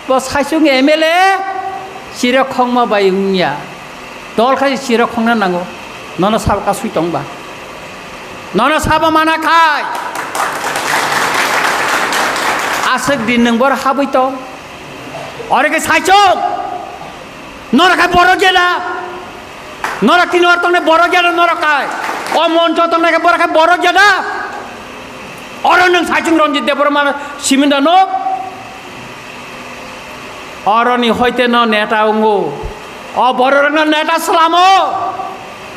뭐 사실 MLA 시력콩마 바이응야 돌까지 시력콩난 나고 너는 사바가 수이동바 너는 사바 마나 가이 아석 듣는 걸 하고 있어 어렵게 사이죠 너라 가 버러게라 너라 기노 동네 버러게라 너라 가이 먼저 동네 가 버러게 버러게라 어른은 사이중 런지 대버만 시민다 너 어른이 호이때 너 내다 온고 버러는 내다 슬라모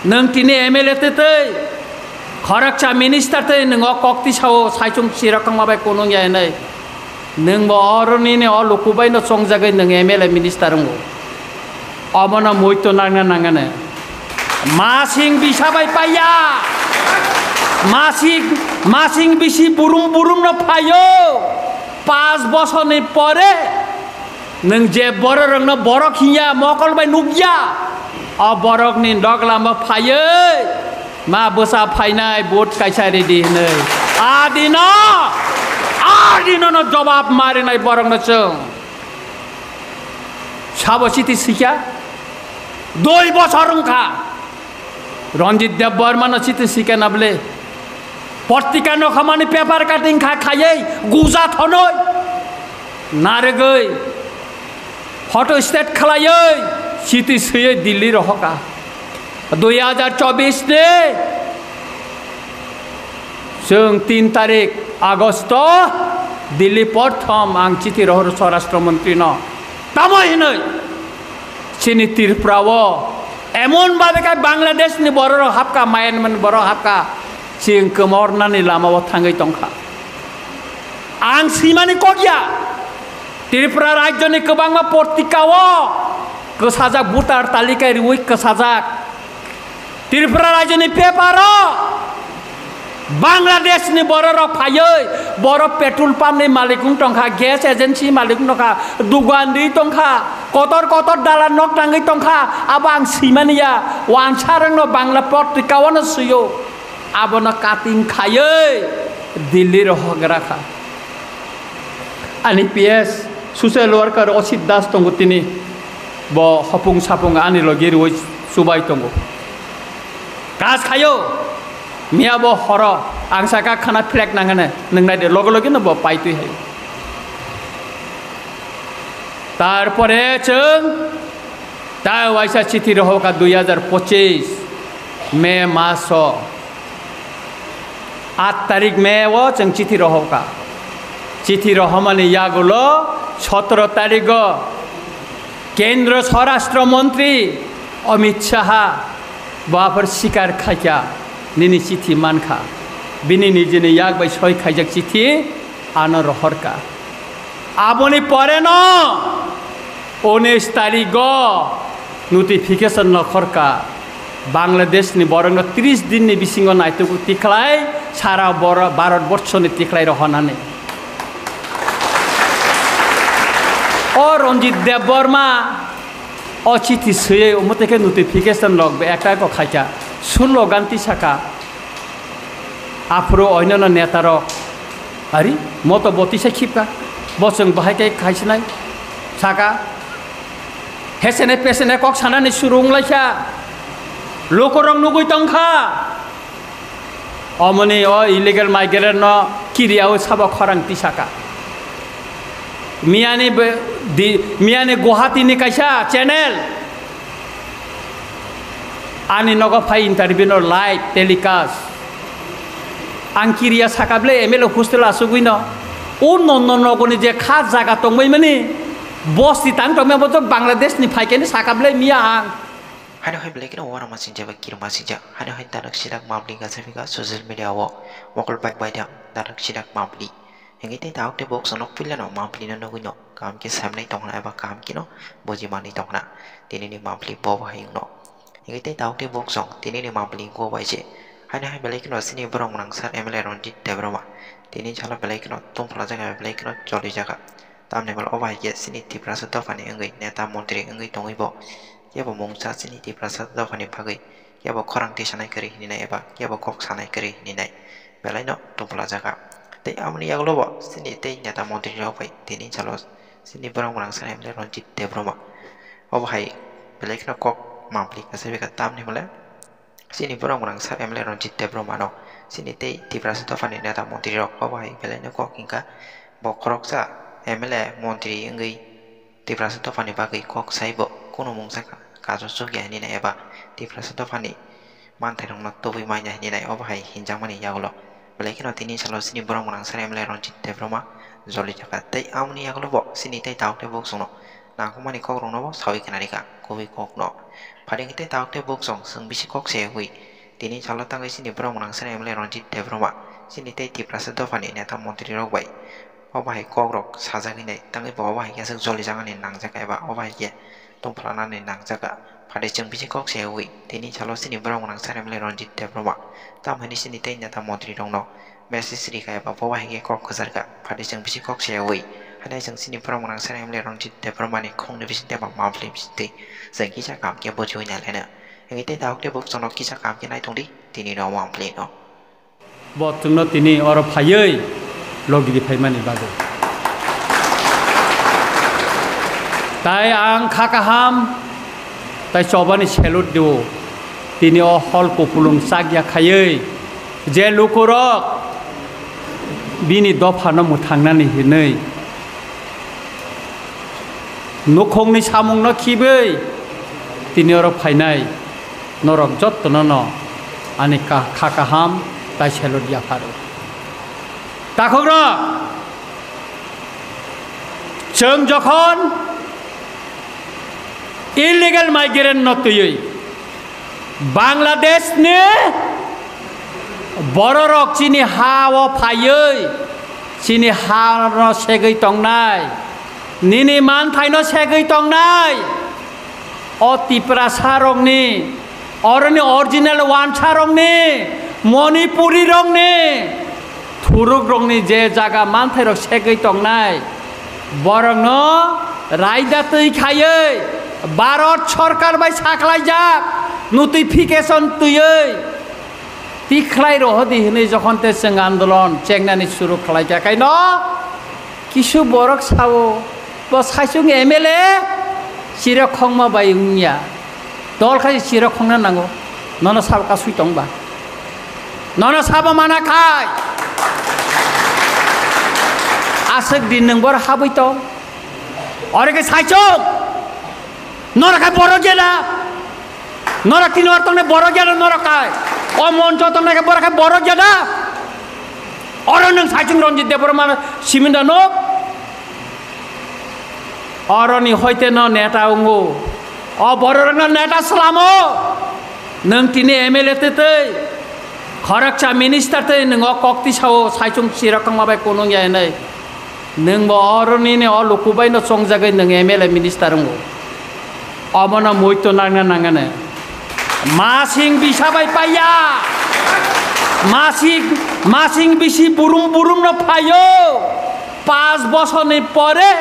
능 티니 MLA 때 거락자 미니스터 때 능어 꼭지 사오 사이중 시락강 마바이 꼬는 게 아니네 능뭐 어른이네 얼루쿠바이 너 송자가 능 MLA 미니스터는 거 어머나 모이또 나가네 마싱 비사바이 빠야 마싱 비시 부rum부rum 너 파요 पाँच बसने परे नों जे बरक न बरक हिया मकल बाय नुगिया अ बरक नि डगला म फायो मा बोसा फाइनाय बोट काइसारि दि नै आदिन न जवाब मारे नै बरक न जों साबसिति सिख्या 2 बसरंखा रंजित देव बर्मा न सिति सिखे नबले पत्रिका न खमानि पेपर काटिंग खा खायै गुजा थनोय नारगै फोटो स्टेट खलायै सिटी सयै दिल्ली रहका 2024 ने जों 3 तारिख आगस्ट दिल्ली प्रथम आं चिठी रहर स्वराष्ट्र मंत्री न तामहिनै चिनी त्रिपुराव एमन बाबेका बांग्लादेश नि बर हाबका मायानमान बर हाबका सिं कमरनानि लामाव थाङै दंखा आं सिमानि कगिया त्रिपुरा राज्यनि गोबां पत्रिकाव गोसाजाक भोटार तालिकाय रुइ गोसाजाक त्रिपुरा राज्यनि पेपार बांग्लादेशनि बर फायै बर पेट्रोल पाम्पनि मालिकुं दंखा गेस एजेन्सि मालिकुं दंखा दुगानदि दंखा कतर कतर दाला नक थाङै दंखा आबो आं सिमानिया वानसारंनो बांला पत्रिकावनो सुयो आबोनो काटिं खायै दिल्ली रहग्राखा आनि पीएस सोशल वर्कर असित दास दङ तिनि ब हपुं सापुं आनि लगिर वइ सुबाय दङ गास खायो मियाबो हर आं साका खाना फ्लेक नाङाने नोंनायदे लगे लगे न ब पाइतुइ हाय तारपरे जों दा वाइसा चिठी रहका 2025 मे मास 8 तारिख मे वो जों चिठी रहका चिठी रहमानि यागुलो 17 तारिख केंद्र स्वराष्ट्र मंत्री अमित शाह बाफोर शिकार खाया निनि चिठी मानखा बिनि निजेनि याग बाय सय खायजाक चिठी आनो रहरका आबोनि परे न 19 तारिख नोटिफिकेशन नखरका बांग्लादेश नि बरंग 30 दिन नि बिसिंग नायतुकु तिख्लाय सारा भारत वर्ष नि तिख्लाय रहनानै ओ रंजित देव बर्मा ओ चिठी सये उमतेके नोटिफिकेशन लग बे एकटा को खाइका सुलो गांति साका आफ्रो अन्य नेतार अरे म त 32 खिपका बसं बाहायकै खाइसनाय साका हेसेने पेसेने कक सानानै सुरुंलायसा लोकरं नुगै तंखा अमनि ओ इलिगल माइग्रेंट न किरियाव साबा खरां तिसाका मियानि गुवाहाटी नि कायसा चैनल आनि नग फाइ इंटरव्यू न लाइव टेलिकास्ट आं किरिया साकाब्ले एमएलए हस्टेल आसुगुइन ओ नगनि जे खा जागा तंबैमनि बस्ति तां तंबे तो बांग्लादेश नि फाइकेनि साकाब्ले मिया आं हानो हाय ब्लेक न वारा मासिन जेबा किरमा सिजा हानो हाय दारक सिदाक माबलि गासैफिका ससियेल मीडिया वो मकल बाइक बायदा दारक सिदाक माबलि हेंगे ते दाउते बक्स न फिलन माबलि न नगुइन काम के सामने तंगना एबा काम के न बजिमानि तंगना तिनिनि माबलि बब हाय न हेंगे ते दाउते बक्स तिनिनि माबलि गो बायजे हानो हाय ब्लेक न सिनि बरं नांसार एमएलए रंजित देवबर्मा तिनि झाला ब्लेक न तुमफ्ला जागा ब्लेक न जलि जागा तामने बल अबाय के सिनि तिप्रास दफानि अंगै नेता मन्त्री अंगै तंगैबो केबो मंगसा सिनि तिप्रास दफानि भागै केबो खरांति सानाय करि हिनिनाय एबा केबो कक सानाय करि हिनिनाय बेलाय न तुमफ्ला जागा ते आमनि यागलोबो सिनि ते नेता मन्त्री जाबाय तिनि झालो sini borong borang sana emle Ronjit Debroma oh bahai belai kena kok mampli kasih bekat tam ni mulai sini borong borang sana emle Ronjit Debroma no sini tei Tipra Setofani neta Montri rok oh bahai belai nak kok hingga bokrok sa emle Montri engai Tipra Setofani bagai kok sai bo kuno mungsa kasus sugia ni na eba Tipra Setofani mantai rong nak tobi manya ni na oh bahai hinjang mani ya Allah belai kena tini selalu sini borong borang sana emle Ronjit Debroma Zoli jagat tei amni ya kalau bo sini tei tahu tei bok sono nah aku mani kok rong no bo sawi kenari ka kowi kok no pada kita tahu tei bok song seng bisi kok sehui tini calo tanggai sini borong borang sana emle Ronjit Debroma sini tei Tipra Setofani neta Montri rok bai oh bahai kok rok saja kini tanggai bo bahai kia seng zoli jangan ni nang jaga eba oh bahai kia tong pelana ni nang jaga pada jeng bisi kok sehui tini calo sini borong borang sana emle Ronjit Debroma tam hani sini tei neta Montri rong no Messi Sri kaya bapak wah hingga kok kesarga pada jeng bisi kok sehui ada jeng sini perang menang sana emle Ronjit Debroma ni kong ni bisi tebak maaflim bisi tei jeng kisah kam kia bojo nyalena yang itu tahu dia buk sono kisah kam kia naik tungdi tini no maaflim no bot tungno tini orang payai logi di payman ibadah tai ang kakaham tai coba ni selut do tini hol kupulung sagya kayai je lukurok bini dofano mutangnani hinei nukongni samungno kibei tini oro phainai norok jottono no ani kakaham tai selot yafaru takokro जों যখন illegal migrant no tuyui Bangladesh ni bororok sini hawa payai sini hano segai tongnai nini mantai no segai tongnai o Tipra sarong ni orani original wan sarong ni Manipuri rong ni thuruk rong ni je jaga mantai rok segai tongnai borong no raida tui khayai Bharat sarkar bai saklai jak notification tuyai Tiklai rohdi hini যখন তে seng আন্দোলন চেংনানি শুরু খালাই কাই ন কিছু বরক Sao ব সাইসুং MLA চিরা খংমা by উনিয়া দল খাই চিরা খংনা নাঙ্গো ননা সাব কা সুই তংবা ননা সাব মানা খাই আসক দিন নং বর হাবই তো অরেকে সাইচুং নরা খাই বড় জেলা নরা তিনবার তংনে বড় জেলা নরা খাই o monco tong nake borake boro jada orang nang sajung Ronjit Debroma siminda no oroni hoite no neta ungu o boro no neta selamo nang tini MLA tete kharakcha minister te nang o kokti sao sajung sirakang mabai konong ya nai nang bo oroni ne o lukubai no song jagai nang MLA minister ungu omona moito nanga nangane masing bisa bai paya masing bisi burum no payo 5 বছর ni pore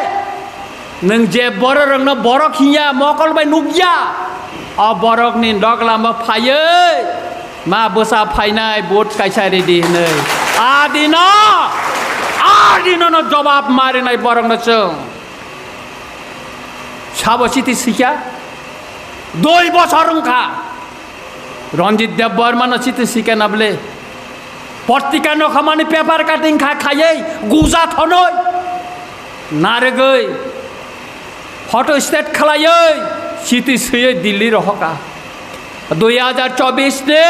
nang je borok no borok hiya mokol bai nugya o borok ni doglam paye ma bosa phainai bot kaisa ready nei adino no jawab mare nai borok no chung sabositi sikya 2 বছর কা Ronjit Debroma no chiti sike nable portika no khamani paper cutting khayai guza thonoi naregoi photo state khalayai chiti suye Delhi rohoka 2024 ne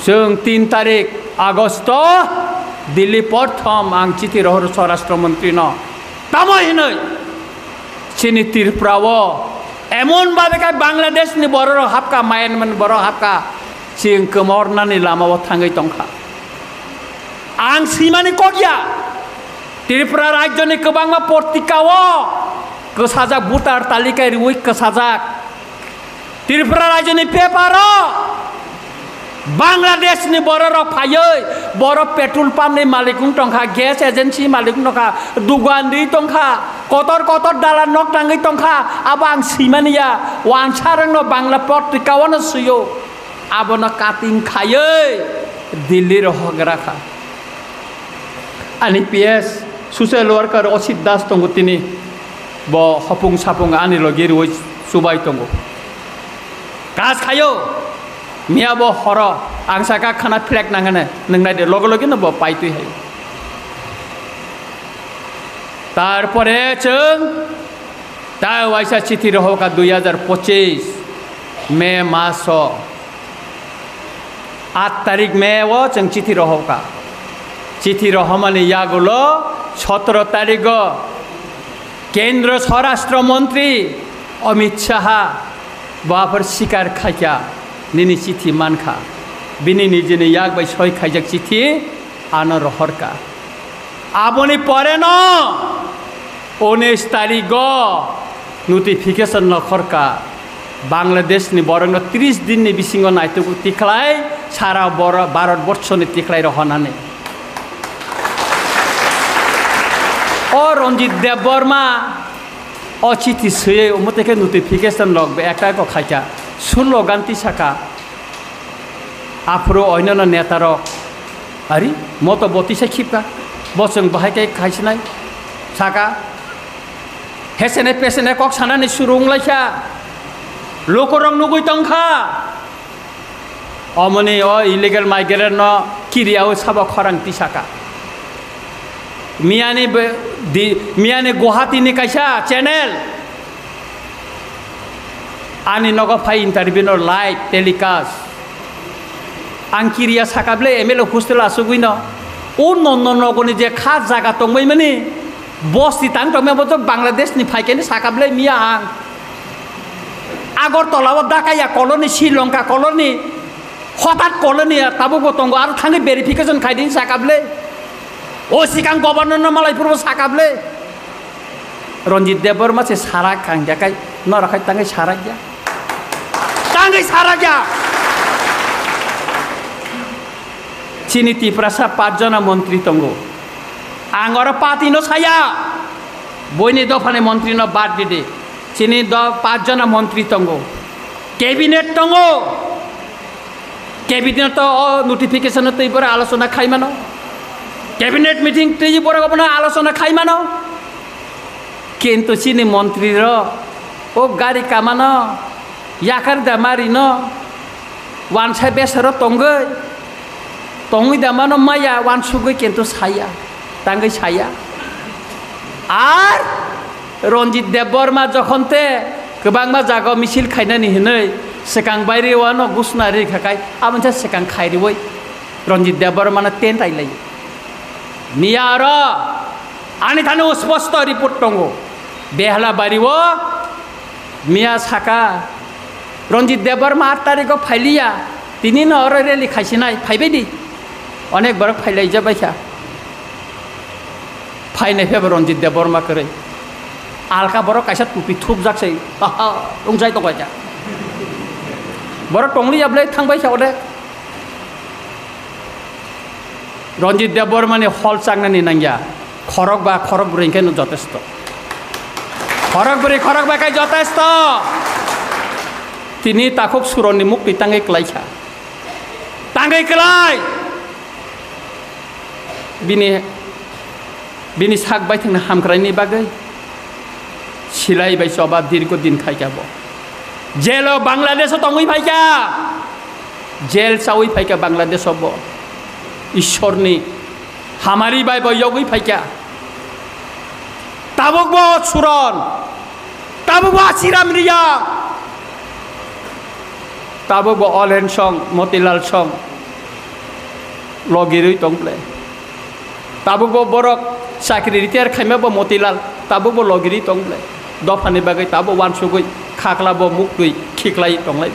जों 3 तारिख August Delhi প্রথম ang chiti rohor স্বরাষ্ট্র মন্ত্রী no tamohinoi chini tirprawo এমন ভাবে কাই বাংলাদেশ নি বড় হাপকা Myanmar বড় হাপকা সিং কমরনানি লামাও থাঙ্গৈ তংখা আং সিমানি কগিয়া ত্রিপুরা রাজ্যনি গোबांमा পত্রিকাও কসাজাক ভোটার তালিকায় রুই কসাজাক ত্রিপুরা রাজ্যনি পেপার বাংলাদেশ নি বড় ফাयै বড় পেট্রোল পাম্প নি মালিকুং তংখা গ্যাস এজেন্সি মালিকুং তংখা দুগানদি তংখা কতর দালান নক টাঙ্গৈ তংখা আবাং সিমানিয়া ওয়ানসারং no বাংলা পত্রিকাওনো সুयो আবনো কাটিং খাयै দিল্লি রহগরাখা ani PS social worker Osit Das tongo tini bo hopung sapung ani logi roi subai tongo gas khayo mia bo horo angsaka khana flek nangane nongnai de logo logi no bo paitui hai তারপরে চং তা ওয়াইসা চিঠি রহকা 2025 মে মাস 8 তারিখ মে ও চং চিঠি রহকা চিঠি রহমানে ইয়াগুলো 17 তারিখ কেন্দ্র স্বরাষ্ট্রমন্ত্রী অমিত শাহ বাফর শিকার খাইয়া নিনি চিঠি মানখা বিনি নিজে ইয়াক বাই সই খাইজাক চিঠি আনো রহরকা আপনি পরে ন 19 তারিখ নোটিফিকেশন নখরকা বাংলাদেশ নি বরং 30 দিন নি বিসিং নাইতু তিখলাই সারা ভারতবর্ষ নি তিখলাই রহনানে ও রঞ্জিত দেববর্মা ও চিঠি সয়ে ওমতেকে নোটিফিকেশন লগবে একটা ক খাইকা সুলো গান্তি শাখা আফ্রো অন্যান্য নেতার আরে মতো বতিসে খিপকা বসং বাহাইকে খাইছিনাই শাখা হেসেনে পেসেনে কক সানানি সুরুং লাইছা লোকরং নুগুই তংখা অমনি ও ইলিগেল মাইগ্রেন্ট ন কিরিয়াও সাবা খরাংতি শাখা মিয়ানি গুয়াহাটি নি কাইসা চ্যানেল আনি নগ ফাই ইন্টারভিউ ন লাইভ টেলিকাস্ট আং কিরিয়া সাকাবলে এমএলএ হোস্টেল আসুগুই ন ও নগনি যে খাস জায়গা তংবাই মানে বস্তি তাং তংমে বতো বাংলাদেশ নি ফাইকেনি সাকাবলে মিয়া আং আগরতলাও ডাকাইয়া কলোনি শ্রীলঙ্কা কলোনি হঠাৎ কলোনি তাবো গতঙ্গ আর থাঙ্গে ভেরিফিকেশন খাইদিন সাকাবলে ও সিকাং গভর্নর মালাইপুর সাকাবলে রঞ্জিত দেববর্মা সে সারা কাং দেখাই নরাখাই তাঙ্গে সারা গিয়া তাঙ্গে সারা গিয়া চিনি ত্রিপুরাসা 5 জন মন্ত্রী তঙ্গ আঙর পাতি নো ছায়া বইনি দফানে মন্ত্রী ন বাদ দিদে চিনি 5 জন মন্ত্রী তঙ্গ ক্যাবিনেট তঙ্গ ক্যাবিনেট তো নোটিফিকেশন তৈ পরে আলোচনা খাই মানো ক্যাবিনেট মিটিং তৈ পরে গপনা আলোচনা খাই মানো কিন্তু চিনি মন্ত্রীর ও গাড়ি কামানো ইয়াকার দামারি ন ওয়ান সাই বেসর তঙ্গই তঙ্গই দামানো মাইয়া ওয়ান সুগই কিন্তু ছায়া তাঙ্গই ছায়া আর রঞ্জিত দেববর্মা যখন তে গোবাংমা জাগাও মিছিল খাইনানি হিनै সেকাং বাইরে ওয়ানো গুসনারি খাকাই আমনসা সেকাং খাইরি বই রঞ্জিত দেববর্মানা টেন তাইলাই মিয়া আর আনি থানে স্পষ্ট রিপোর্ট টঙ্গ বেহালা বাড়িও মিয়া সাকা রঞ্জিত দেববর্মা 8 তারিখ ফাইলিয়া তিনি ন রেলি খাইছি নাই ফাইবেদি অনেক বড় ফাইলাই যাবাইছা ফাইনে ফেবে রঞ্জিত দেববর্মা করে আলকা বড় কাইসা টুপি থুপ যাকছে রংজাই তো কয়টা বড় টংলি যাবলে থাংবাইছা ওদে রঞ্জিত দেববর্মানে হল চাংনানি নাঙ্গিয়া খরক বুড়িকে যথেষ্ট খরক বাকাই যথেষ্ট তিনি তাকক সুরনি মুক্তি তাঙ্গে ক্লাইছা তাঙ্গে ক্লাই বিনি সাক বাই থাকনা হামক্রাইনি বাগै সিলাই বাই সবা দীর্ঘ দিন খাইকাব জেল বাংলাদেশ তঙ্গই ফাইকা জেল চাউই ফাইকা বাংলাদেশ হব ঈশ্বরনি হামারি বাই বইয়গই ফাইকা তাবক সুরন তাবক আশিরাম রিয়া তাবক অলেন সং মতিলাল সং লগিরই তংপ্লে তাবক বরক চাকরি রিটায়ার খাইমাব মতিলাল তাবক লগিরি তংপ্লে দফানি বাগৈ তাবো ওয়ান সুগৈ খাকলাব মুক্তই খিকলাই তংলাই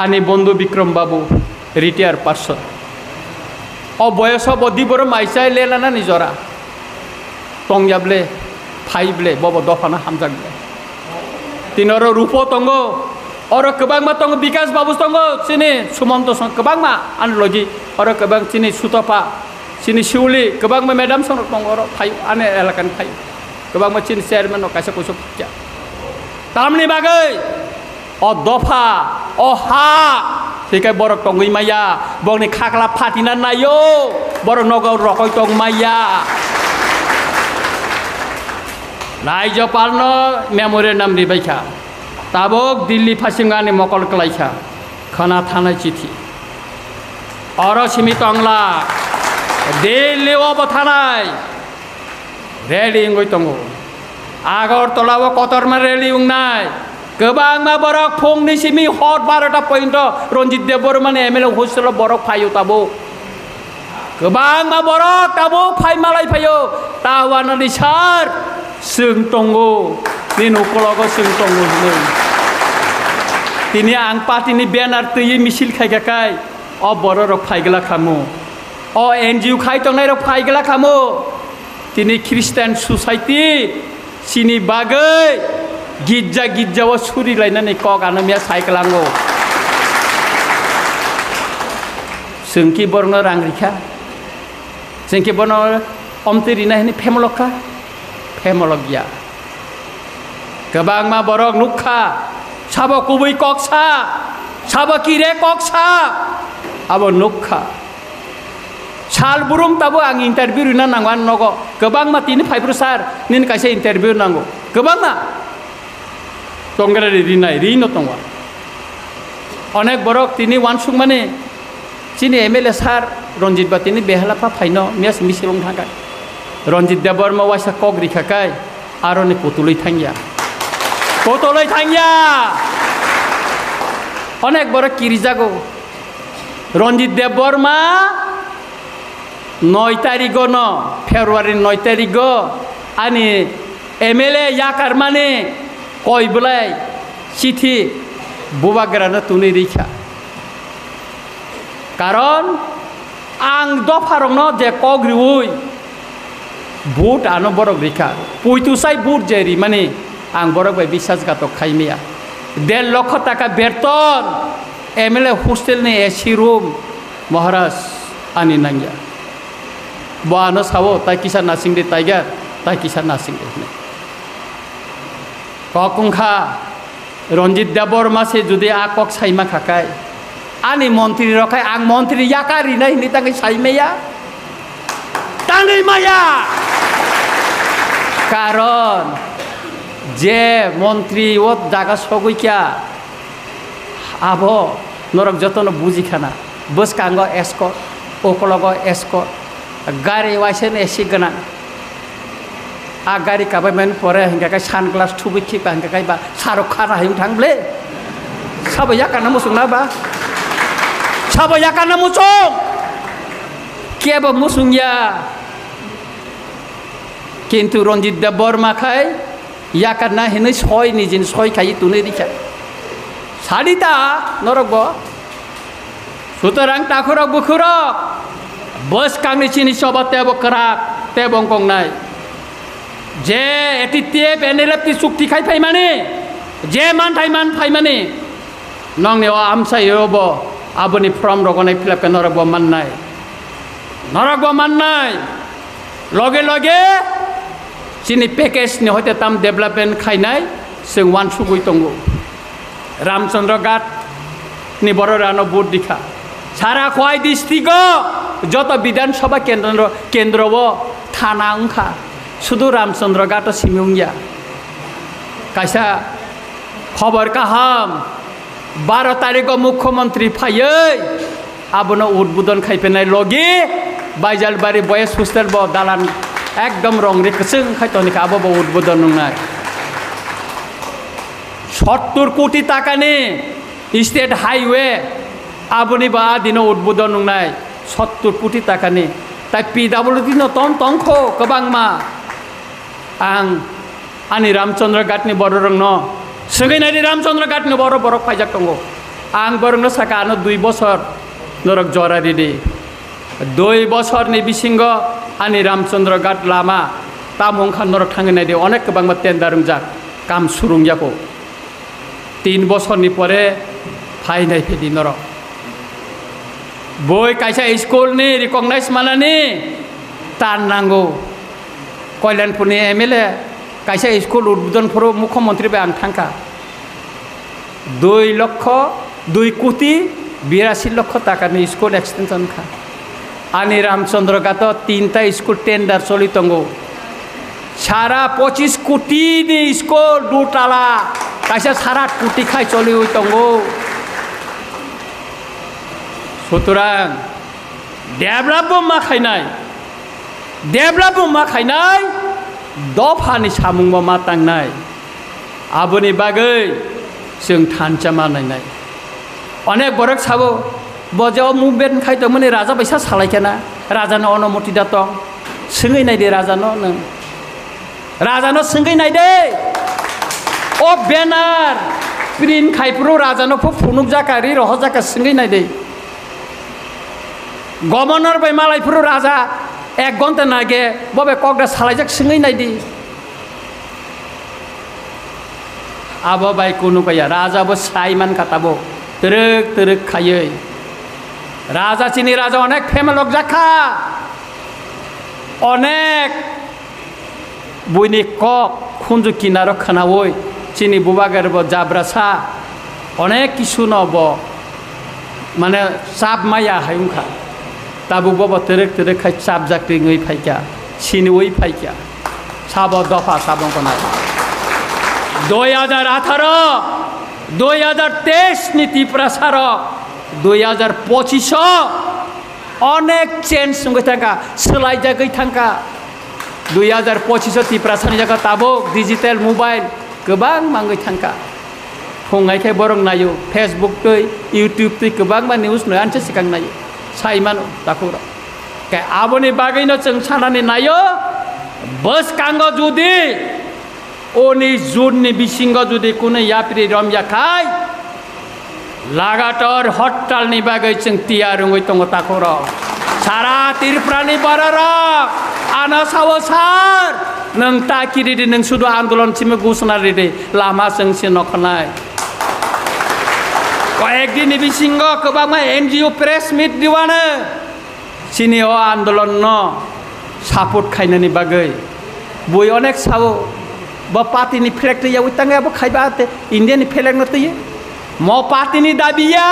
আনি বন্ধু বিক্রম বাবু রিটায়ার পার্সন ও বয়স বদি বড় মাইসাই লেলানা নিজরা টংজাবলে ফাইবলে বব দফানা হামজাগলে তিনর রূপ তঙ্গ অর কবাংমা তঙ্গ বিকাশ বাবু তঙ্গ চিনি সুমন্ত সং কবাংমা আন লগি অর কবাং চিনি সুতপা চিনি শিউলি কবাংমা ম্যাডাম সং তঙ্গ অর ফাই আনে এলাকান ফাই কবাংমা চিনি চেয়ারম্যান কাইসা কইসো ফাইয়া তামনি বাগৈ ও দফা ও হা Sikai borok tongui maya bong ni khakla phatina nayo borok nogau rokoi tong maya Raijapalno memorandum dibaikha tabok Delhi phasingani mokol klaikha khana thana chithi aro simi tongla Delhi obo thanai rally ngoi tongo Agartala o kotorma rally ungnai Kebang ma borok phung ni simi hot 12 point Ronjit Deborman MLA hostel borok phayo tabo Kebang ma borok tabo phai malai phayo tawana ni sar seung tongo ni nokologo seung tongo ni Tini angpa tini banner tui misil khaigakai o borok phaigla khamu o NGO khai tongnai rok phaigla khamu Tini Christian society sini bagai gija wa suri lainani kok anamia saiklango sengki borno rangrika sengki borno omtirina ini femologia kebang ma borok nukha sabo kubui koksa sabo kire koksa abo nukha Sal burung tabu ang interview rina nangwan nogo kebang ma tini 5 sar nin kaise interview nango kebang ma Tonggara rina rino tongwa Onek borok tini wansung mane Sini MLA sar Ronjit ba tini behala pa phaino mias misilong thakai Ronjit Deborma waisa kok rikhakai arone potuloi thangya Onek borok kirijago Ronjit Deborma 9 তারিখো ন ফেব্রুয়ারি 9 তারিখো আনি MLA ইয়াকার মানে কই বলাই চিঠি বুবাগ্রানা তুনি রিখা কারণ আং দফারং যে কগ্রিউই vote আনো বরক রিখা পুইতুসাই ভোট জেরি মানে আং বরক বাই বিশ্বাসঘাতক খাইমিয়া 1.5 লক্ষ টাকা বেতন MLA হোস্টেল নে এসি রুম মহারাজ আনি নাঙ্গিয়া Boano sawo tai kisah nasing di tiger tai kisah nasing di kokungkha Ronjit Deborma se judi akok saima khakai ani montri rokai ang montri yakari nai ni tangi saimeya tangi maya karon je montri ot jaga sogoi kya abo norok jotono buji khana bus kango escort okologo escort Gari waisen esi gana a gari kabamen pore hingga kai sunglass thubi thi ba hingga kai ba sarok khara hayung thangle sabaya kana musung na ba sabaya kana musung ke ba musung ya kintu Ronjit Deborma khai ya kana hini soi ni jin soi khai tuni dikha sarita norok bo sutarang takhurok bukhurok Bos kami sini coba tebo kerak tebong kong nai je eti tiep enelep ti sukti khai phai mane je man phai mane nong ne amsa yobo aboni from rogonai philap ke norok bo man nai loge sini package ni hote tam development khai nai sing wan sugui tongo Ramchandra Ghat ni boro rano board dikha Sara Khowai district যত বিধানসভা কেন্দ্র থানা উংখা শুধু রামচন্দ্র ঘাট সিমিউংয়া কাইসা খবর কাহাম 12 তারিখ মুখ্যমন্ত্রী ফাইयै আবনো উদ্বোধন খাইপেনাই লগে বাইজালবাড়ি বয়েস হোস্টেল ব দালান একদম রংরে কসং খাইতনিকা আবো উদ্বোধন নংনাই 70 কোটি টাকা নে state highway Aboni ba dino udbudon nungnai 70 koটি টাকা ni tai PWD no tongko kebang ma ang ani Ramchandra Ghat ni bororong no segai nai Ramchandra Ghat ni borok pajak tongo ang borong no saka ano 2 বছর norok jora didi 2 বছর ni bisingo ani Ramchandra Ghat lama tamong khan norok thangai nai de onek kebang ma tendarung jak kam surung jako 3 বছর ni pore phai nai phedi norok Boy kaisa school ni recognize mana ni tan nango Kailanpur ni MLA kaisa school udbodhon poro muখ্যমন্ত্রী be ang thangka 2 লক্ষ 2 কোটি 82 লক্ষ টাকাनि school extension खा आनी रामचंद्र का तो 3टा school tender चली तंगो सारा 25 कोटी नि स्कुल दुटाला कैसे सारा कोटी खाई चली हुई तंगो सुतरां डेभलप मा खायनाय दफानि सामुं मा तांनाय आबोनि बागै जों थानचा मानायनाय अनेक बरक साबो बजाव मुभमेन्ट खायदोंमोन राजा बैसा सालायखाना राजानो अनुमति दातं सोङै नायदे राजानो सोङै नायदे ओ बेनार प्रिन्ट खायफ्रो राजानो फुनुक जाकारि रह जाका सोङै नायदे गवर्नर बाय मालायफ्रो राजा 1 घन्टा नागे बबे कगदा सालायजाक सोङै नायदे आबो बाय कुनु गया राजाबो साइमान खाताबो तरक खायै राजा चिनी राजा अनेक फेमलक जाखा अनेक बुइनि कक खुंजु किनारो खानावै चिनी बुबागारबो जाब्रासा अनेक किसु नब माने चाप माया हायुंखा ताबु बबो तरक खाय चाप जाक्रिङै फाइका चिनिवै फाइका साबो दफा साबो कोनाय 2018 2023 नीति प्रसारक 2025 अनेक चेंज संगे थांका सोलाय जागै थांका 2025 ती प्रसारनि जागा ताबो डिजिटल मोबाइल गोबां मांगै थांका फुंनायखाय बरं नायो फेसबुक तै यूट्यूब तै गोबां मा निउस नो आनसे सिगां नायो साइमानो दाखुरा के आबोनि बागैनो जों सानानै नायो बस कांगो जुदि ओनी जुननि बिसिंग जुदि कुनै यात्री रमया खाय लगातार हट्टालनि बागै जों तियारुङै दङ ताखर सारा तिरप्रानि बारारा आना सावो सार नों ताकिरि नों सुदु आन्दोलन सिम घोषणारि दे लामा जोंसि नखनाय कयेक दिन बिसिंग गोबां एनजिओ प्रेस मिट दिवानो सिनि ओ आन्दोलन न सापोर्ट खायनानि बागै बुय अनेक सावो ब पार्टीनि फ्लेग तैया उतंगा ब खाइबा इंडियानि फ्लेग न तैया म पार्टीनि दाबिया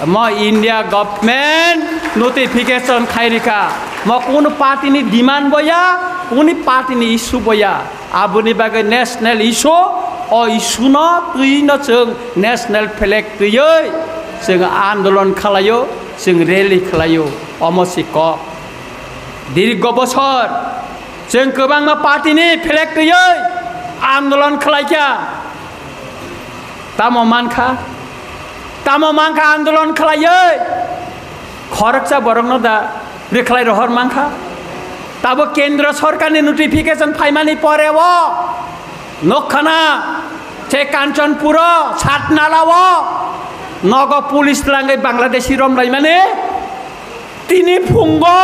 म इंडिया गभर्नमेंट नोटिफिकेशन खाइरिका म कुन पार्टीनि डिमान्ड बया कुन पार्टीनि इश्यू बया आबुनि बागै नेशनल इश्यू ओ इश्यू न तुइनो जों नेशनल फ्लेग तैयै जों आन्दोलन खालायो जों रैली खालायो अमसिक दीर्घ बोसोर जों गोबां पार्टीनि फ्लेग तैयै आन्दोलन खालायखा तामो मानखा आन्दोलन खालायै खरकसा बरंनो दा रेखलाय रहर मानखा ताबो केंद्र सरकारनि नोटिफिकेशन फाइमानि परेव नखना से कांचनपुर सातनालाव नग पुलिस लांगै बांलादेशी रमलाय माने तिनि फुंगो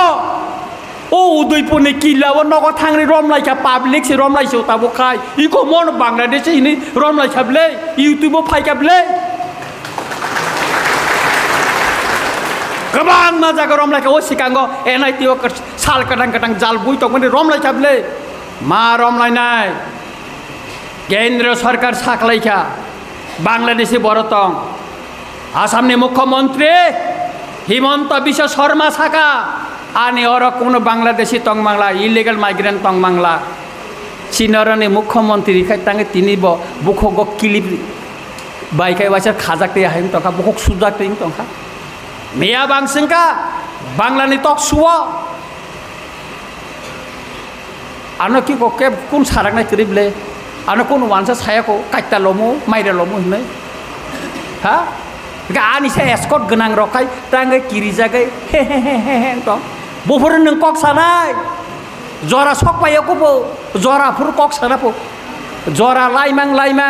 ओ उदयपुरनि किल्लाव नग थांनि रमलायखा पाब्लिक से रमलायसो ताबो खाय इको मन बांलादेश इनि रमलायखाबले यूट्यूब फाइखाबले गोबां मा जागा रमलायखा ओ सिकांगो एनआईटी ओ साल कटां जाल बुइ तक माने रमलायखाबले मा रमलायनाय केंद्र सरकार साखलायखा बांलादेशी बरतं आसामनि मुख्यमंत्री हिमंत बिश्व शर्मा साका आनी और कोनो बांग्लादेशी तंगमांगला इलिगल माइग्रेंट तंगमांगला चीनरनि मुख्यमंत्री खाय तांगे तिनि ब बुखग किलिप बाइकाय वासा खाजाकते हायम तंखा बुखक सुजाकते तंखा मेया बांसिंका बांलानि तक सुवा आनो कि कोके कुन सारांनाय करिबले आनो कुन वानसा सायाको काइता लमु माइरा लमु हनै हा गानि से एस्कट गोनां रखाय तांगे किरिजागै हे तो बुफोर नों कक सानाय जरा सक पायकोबो जराफोर कक सानापो जरा लाइमां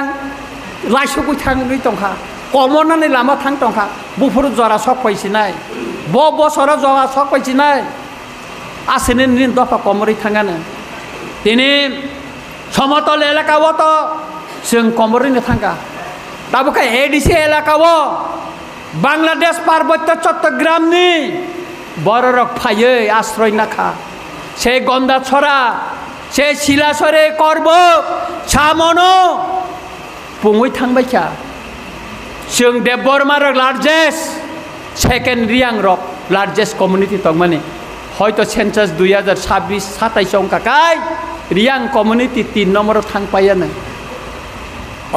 लाइसुगै थांगै तंखा कमननानै लामा थां तंखा बुफोर जरा सक पाइसिनाय ब बसरा जरा सक पाइसिनाय आसेने निन दफा कमरै थांगानो दिनै समतल एलाकाव तो जों कमरैनो थांगा ताबोका एडिसि एलाकाव बांलादेश पार्वत्य चट्टग्रामनि बररक फायै आश्रय नाखा से गंदा छरा से सिलासरे करब सामनो पुङै थांबायखा जों देबबरमा लार्जेस्ट सेकेंड रियांग रक लार्जेस्ट कम्युनिटी तंगमानी हयतो सेंसास 2026-27 अंकाकाय रियांग कम्युनिटी 3 नम्बर थांग पायानो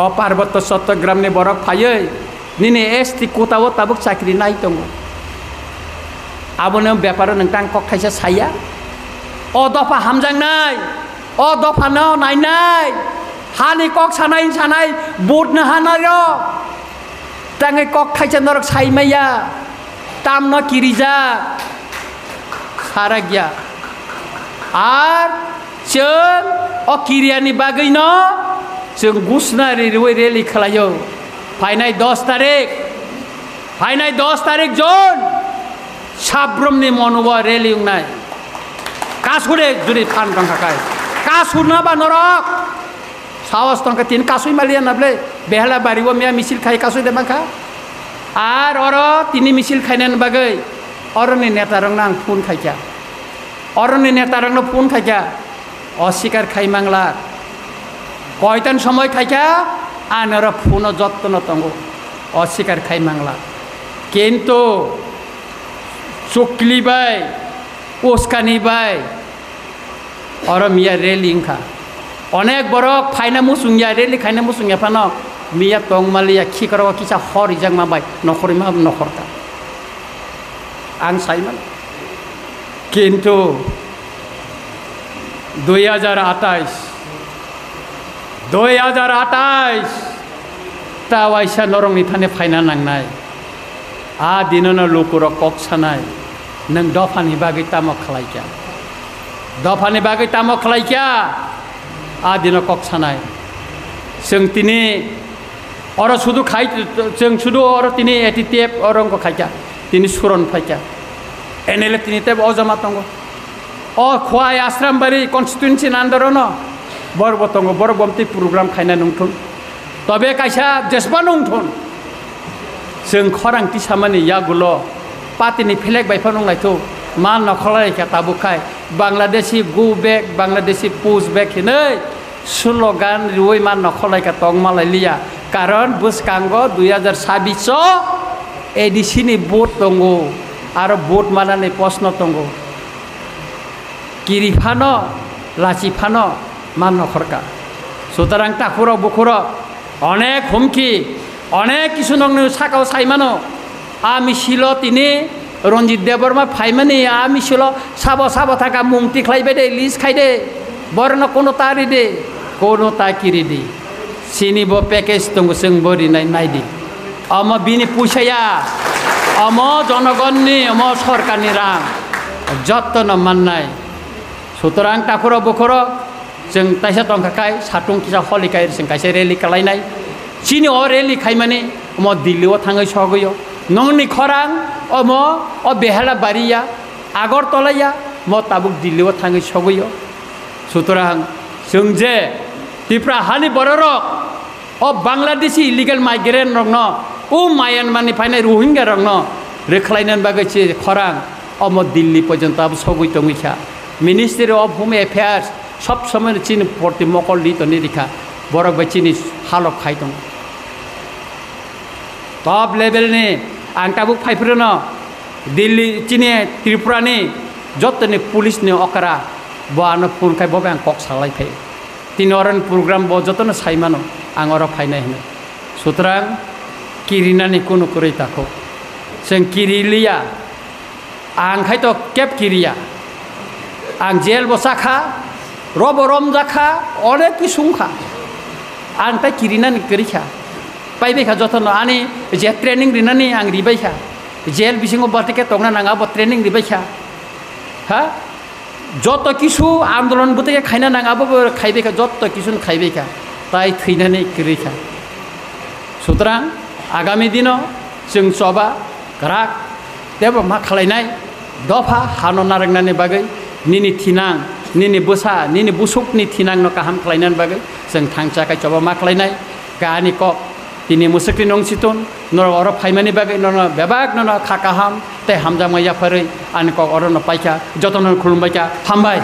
अ पार्वत्य चट्टग्रामनि बरक फायै निने एसटी कोटाओ ताबुक चाकरी नाय दङ आबोनो बेपार नोंथां कक खायसा साया अ दफा हामजांनाय अ दफा न नायनाय हानि कक सानाय बुटनो हानाय ताङै कक खायसा नरक साइमाया ताम न किरिजा सारा गया आर जों अ किरियानि बागै न जों गुसनारि रेलि खालायो फाइनाय 10 तारिख जन साब्रमनि मनोबा रेलि उंनाय कासुरे जुदि फान दंखाय कासुरना बा नरक साहस दंखा तीन कासुइ मालिया नाबले बेहला बारिव मिया मिसिल खाय कासुइ देमाखा आर अर तिनि मिसिल खायनान बागै अरनि नेता रंना आं फोन खायजा अरनि नेता रंनो फोन खायजा अस्वीकार खायमांला कयतन समय खायजा आनर फोन जत्न तंगो अस्वीकार खायमांला किन्तु चुकलिबाय उस्कानिबाय अर मिया रेलिंखा अनेक बरक फाइना मुसुंगिया रेलि खायना मुसुंगिया फानो मिया तंगमालिया खिकराव किसा हर इजां माबाय नखरिमा नखरता आं साइमोन किन्तु 2028 तावाइसा नरंनि थाने फाइना नांनाय आ दिननो लुकुर कक सानाय नों दफानि बागै तामक खालायजा दफानि बागै तामक खालायजा आ दिन कक सानाय जों तिनि अर सुदु खाय जों सुदु अर तिनि एटिटेप अरंग खायजा तिनि सुरन फायजा एनेले तिनि तेब अजमा तंगो अ खवाय आश्रमबारी कन्स्टिट्युएन्सि आन्दोलन बरबतंगो बरबमति प्रोग्राम खायना नंथुन तबे कायसा जेसबा नंथुन जों खरांति सामानि यागुलो पातिनि फेलेक बायफा नंलायथो मा नखलायखा ताबुखाय बांलादेशी गो बेक बांलादेशी पुश बेक हिनै स्लोगान रुई मा नखलायखा तंगमालायलिया कारण बुसकांगो 2026 एडिसिनि भोट दंगो आरो भोट मानानै प्रश्न दंगो किरिफानो लाचिफानो मा नखरका सुतरां ताखुर बुखुर अनेक हुमकी अनेक किसु नंनो साकाव साइमानो आमिसिलो तिनि रंजित देबबरमा फाइमानि आमिसिलो साबो थाका मुंति खायबाय दे लिस खायदे बरन कोनो तारि दे कोनो ताकिरि दे सिनिबो पेकेज दंगो जों बोरिनाय नायदि अम बिनि पुइसाया अम जनगणनि अम सरकारनि रां जत्न माननाय सुतरां ताखुर बुखुर जों ताइसा दंखाखाय साथुं किसा हलिखाय जों कायसे रेलि खालायनाय सिनि अ रेलि खायमानि अम दिल्लीआव थाङै सगैयो नंनि खरां अम अ बेहला बारिया आगरतलाया म ताबुक दिल्लीआव थाङै सगैयो सुतरां जों जे तिप्रा हानि बररक अ बांलादेशी इलिगेल माइग्रेन्ट रंनो उ मायानमारनि फायनाय रोहिंग्या रंनो रेखलायनान बागैसे खरां अम दिल्ली पर्यन्त अब सगै दङैखा मिनिस्ट्रि अफ होम एफेयार्स सब समय चीन प्रति मकल दी तो निरिखा बरक बाय चीनी हालक खाय दं टप लेवल ने आं ताबुक फाइफ्रोनो दिल्ली चीनी त्रिपुरानि जतनि पुलिस ने अकरा बानो फोन खाय बबे आं कक सालाय फै तिन अरन प्रोग्राम ब जतन साइमानो आं अर फायनाय हनो सुतरां किरिनानि कोनो करै ताखौ जों किरिलिया आं खाय तो केप किरिया आं जेल बसाखा रब रमजाखा अनेक किसुंखा आं ता किरिनानि करिखा पाइबेखा जतन आनि जे ट्रेनिंग रिनानि आं रिबायखा जेल बिसिङाव बटिके तंना नाङा ब ट्रेनिं रिबायखा हा जत किसु आन्दोलन बटिके खायना नाङाबो खायबेखा जत किसुन खायबेखा ताइ थैनानै करिखा सुतरां आगामी दिन जों सबा ग्राक देब मा खालायनाय दफा हानो नारंनानि बागै निनि थिनां निनि बोसा निनि बुसुकनि थिनां न काहाम खालायनानि बागै जों थांचाखाय सबा मा खालायनाय गानि कक तिनि मुसुकनि नंसितुन नर अर फाइमानि बागै नर बेबाग नर खाकाहाम ते हामजा मैया फरै आनि कक अर न पाइखा जतन खुलुमबायखा हामबाय।